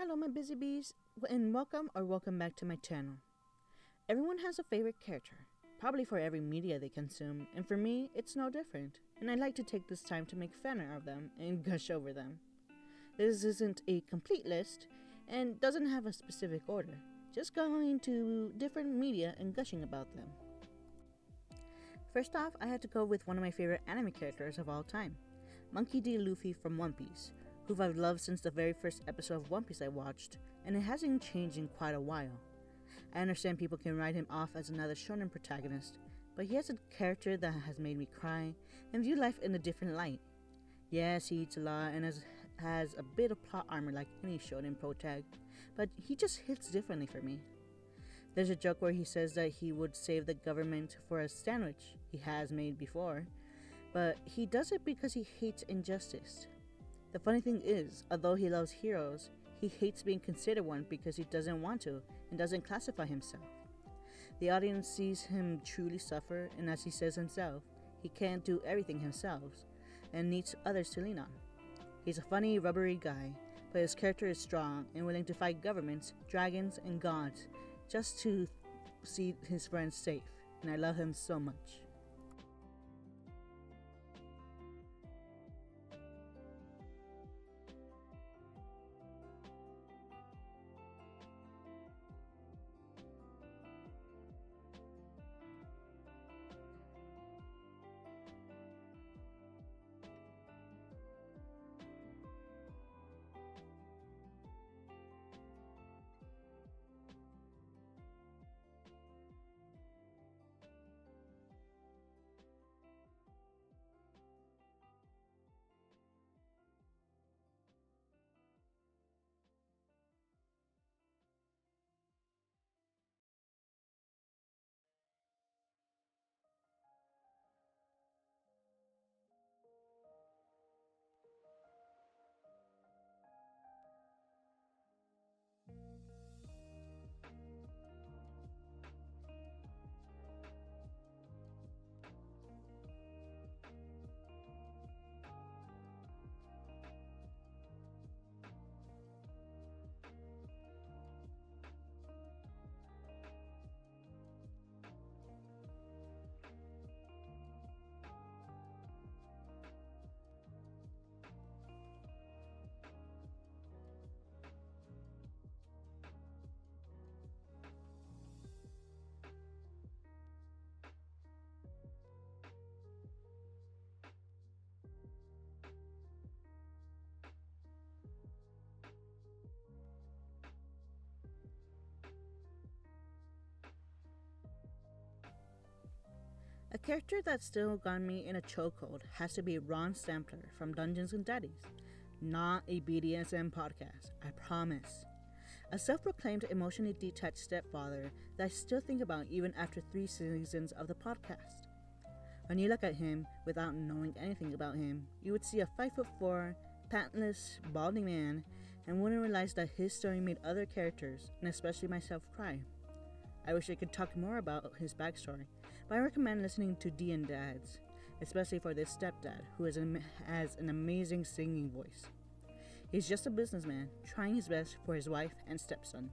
Hello my busy bees, and welcome back to my channel. Everyone has a favorite character, probably for every media they consume, and for me, it's no different, and I like to take this time to make fan art of them and gush over them. This isn't a complete list, and doesn't have a specific order, just going to different media and gushing about them. First off, I had to go with one of my favorite anime characters of all time, Monkey D. Luffy from One Piece, who I've loved since the very first episode of One Piece I watched, and it hasn't changed in quite a while. I understand people can write him off as another shonen protagonist, but he has a character that has made me cry and view life in a different light. Yes, he eats a lot and has a bit of plot armor like any shonen protag, but he just hits differently for me. There's a joke where he says that he would save the government for a sandwich he has made before, but he does it because he hates injustice. The funny thing is, although he loves heroes, he hates being considered one because he doesn't want to and doesn't classify himself. The audience sees him truly suffer, and as he says himself, he can't do everything himself and needs others to lean on. He's a funny, rubbery guy, but his character is strong and willing to fight governments, dragons, and gods just to see his friends safe, and I love him so much. A character that still got me in a chokehold has to be Ron Stampler from Dungeons and Daddies. Not a BDSM podcast, I promise. A self-proclaimed emotionally detached stepfather that I still think about even after 3 seasons of the podcast. When you look at him without knowing anything about him, you would see a 5'4", pantless, balding man and wouldn't realize that his story made other characters, and especially myself, cry. I wish I could talk more about his backstory, but I recommend listening to D and Dads, especially for this stepdad who has an amazing singing voice. He's just a businessman trying his best for his wife and stepson.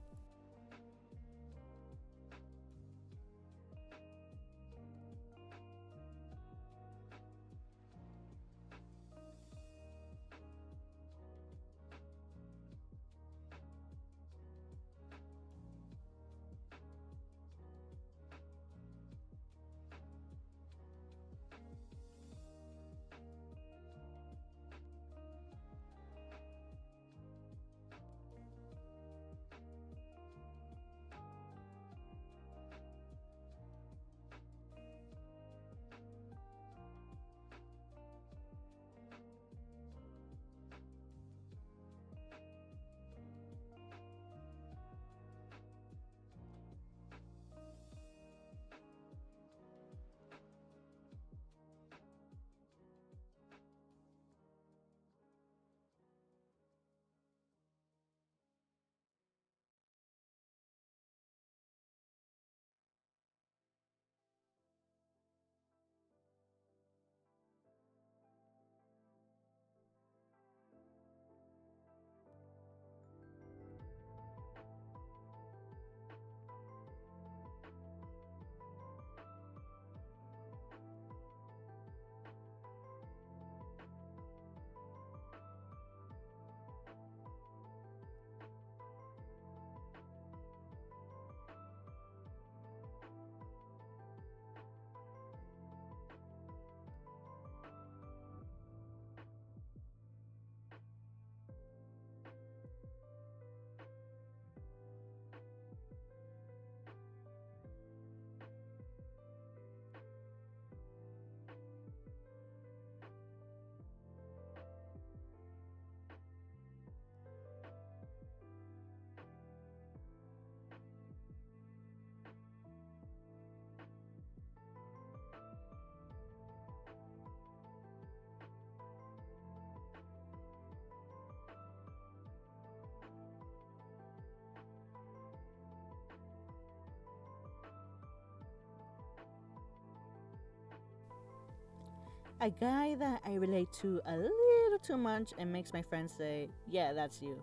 A guy that I relate to a little too much and makes my friends say, yeah, that's you,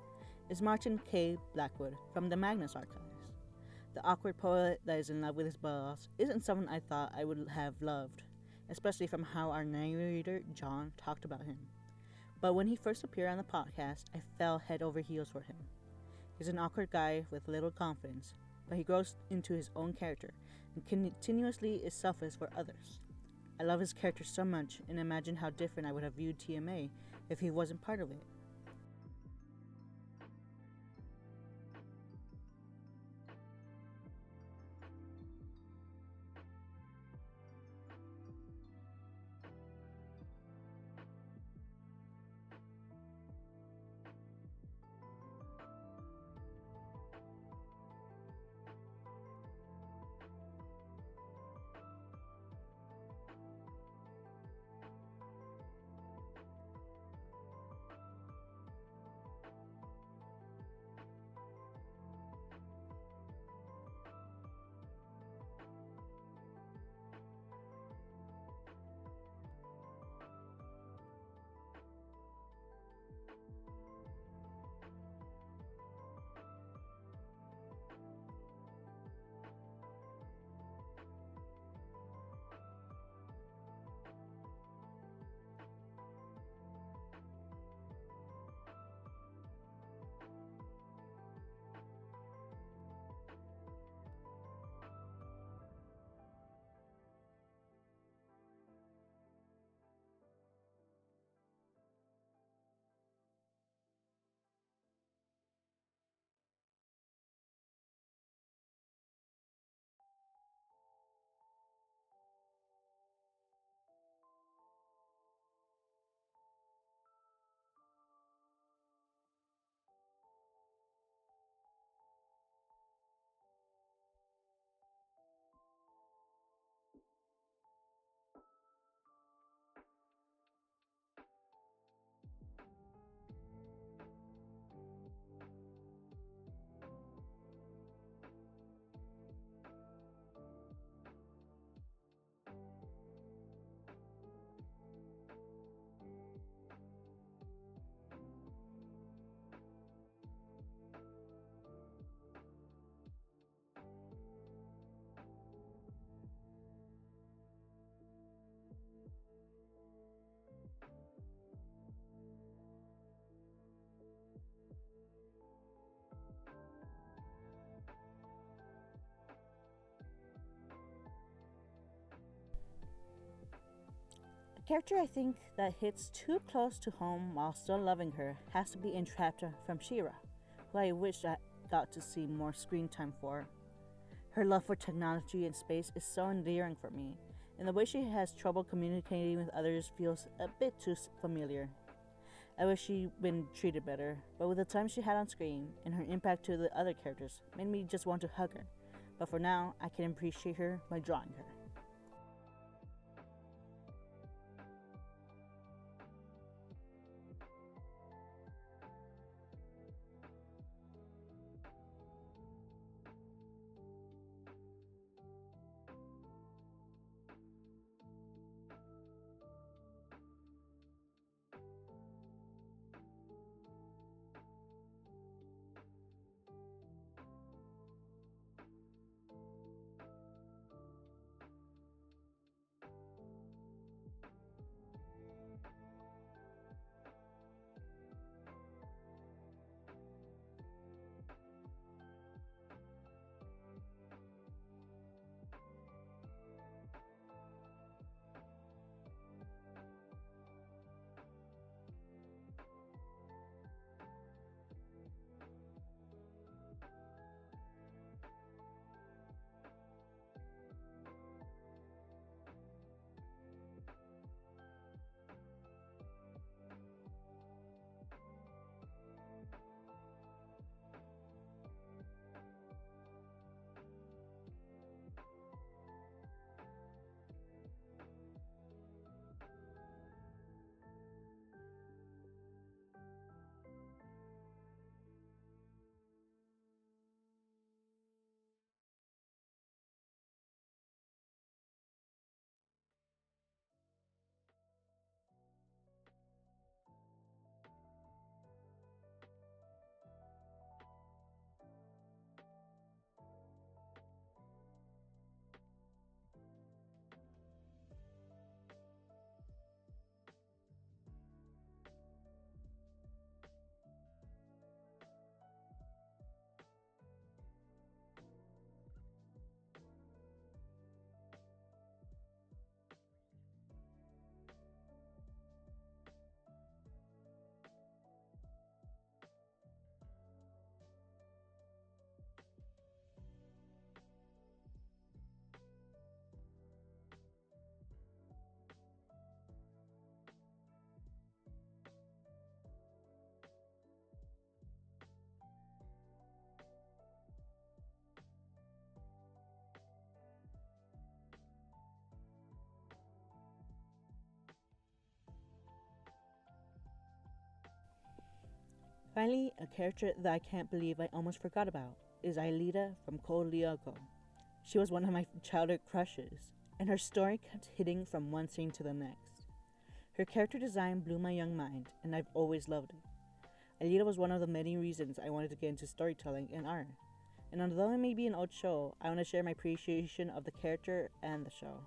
is Martin K. Blackwood from the Magnus Archives. The awkward poet that is in love with his boss isn't someone I thought I would have loved, especially from how our narrator, John, talked about him. But when he first appeared on the podcast, I fell head over heels for him. He's an awkward guy with little confidence, but he grows into his own character and continuously is selfless for others. I love his character so much and imagine how different I would have viewed TMA if he wasn't part of it. A character I think that hits too close to home while still loving her has to be Entrapta from She-Ra, who I wish I got to see more screen time for. Her love for technology and space is so endearing for me, and the way she has trouble communicating with others feels a bit too familiar. I wish she'd been treated better, but with the time she had on screen and her impact to the other characters made me just want to hug her. But for now, I can appreciate her by drawing her. Finally, a character that I can't believe I almost forgot about is Aelita from Code Lyoko. She was one of my childhood crushes, and her story kept hitting from one scene to the next. Her character design blew my young mind, and I've always loved it. Aelita was one of the many reasons I wanted to get into storytelling and art. And although it may be an old show, I want to share my appreciation of the character and the show.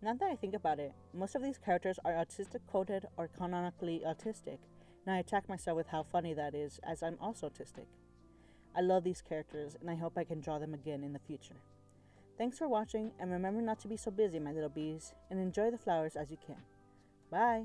Now that I think about it, most of these characters are autistic coded or canonically autistic, and I attack myself with how funny that is, as I'm also autistic. I love these characters, and I hope I can draw them again in the future. Thanks for watching, and remember not to be so busy, my little bees, and enjoy the flowers as you can. Bye!